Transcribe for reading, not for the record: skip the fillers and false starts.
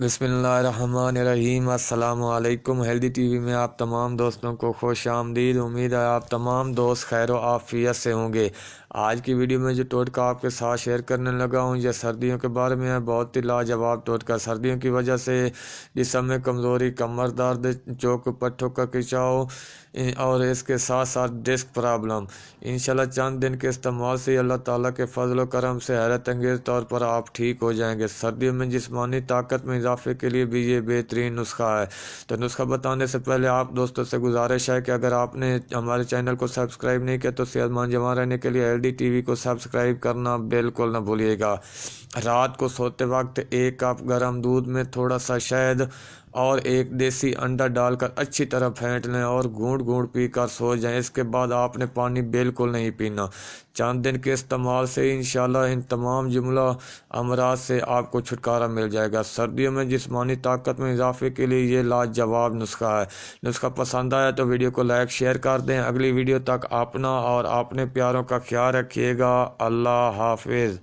بسم اللہ الرحمن الرحیم۔ السلام علیکم۔ ہیلدی ٹی وی میں آپ تمام دوستوں کو خوش آمدید۔ امید ہے آپ تمام دوست خیر و عافیت سے ہوں گے۔ آج کی ویڈیو میں جو ٹوٹکا آپ کے ساتھ شیئر کرنے لگا ہوں یہ سردیوں کے بارے میں ہے۔ بہت ہی لاجواب ٹوٹکا۔ سردیوں کی وجہ سے جسم میں کمزوری، کمر درد، چوک پٹھوں کا کھچاؤ اور اس کے ساتھ ساتھ ڈسک پرابلم، انشاءاللہ چند دن کے استعمال سے اللہ تعالیٰ کے فضل و کرم سے حیرت انگیز طور پر آپ ٹھیک ہو جائیں گے۔ سردیوں میں جسمانی طاقت میں اضافے کے لیے بھی یہ بہترین نسخہ ہے۔ تو نسخہ بتانے سے پہلے آپ دوستوں سے گزارش ہے کہ اگر آپ نے ہمارے چینل کو سبسکرائب نہیں کیا تو صحت مند جوان رہنے کے لیے ایل ڈی ٹی وی کو سبسکرائب کرنا بالکل نہ بھولیے گا۔ رات کو سوتے وقت 1 کپ گرم دودھ میں تھوڑا سا شہد اور 1 دیسی انڈا ڈال کر اچھی طرح پھینٹ لیں اور گھونٹ گھونٹ پی کر سو جائیں۔ اس کے بعد آپ نے پانی بالکل نہیں پینا۔ چند دن کے استعمال سے انشاءاللہ ان تمام جملہ امراض سے آپ کو چھٹکارا مل جائے گا۔ سردیوں میں جسمانی طاقت میں اضافے کے لیے یہ لاجواب نسخہ ہے۔ نسخہ پسند آیا تو ویڈیو کو لائک شیئر کر دیں۔ اگلی ویڈیو تک اپنا اور اپنے پیاروں کا خیال رکھیے گا۔ اللہ حافظ۔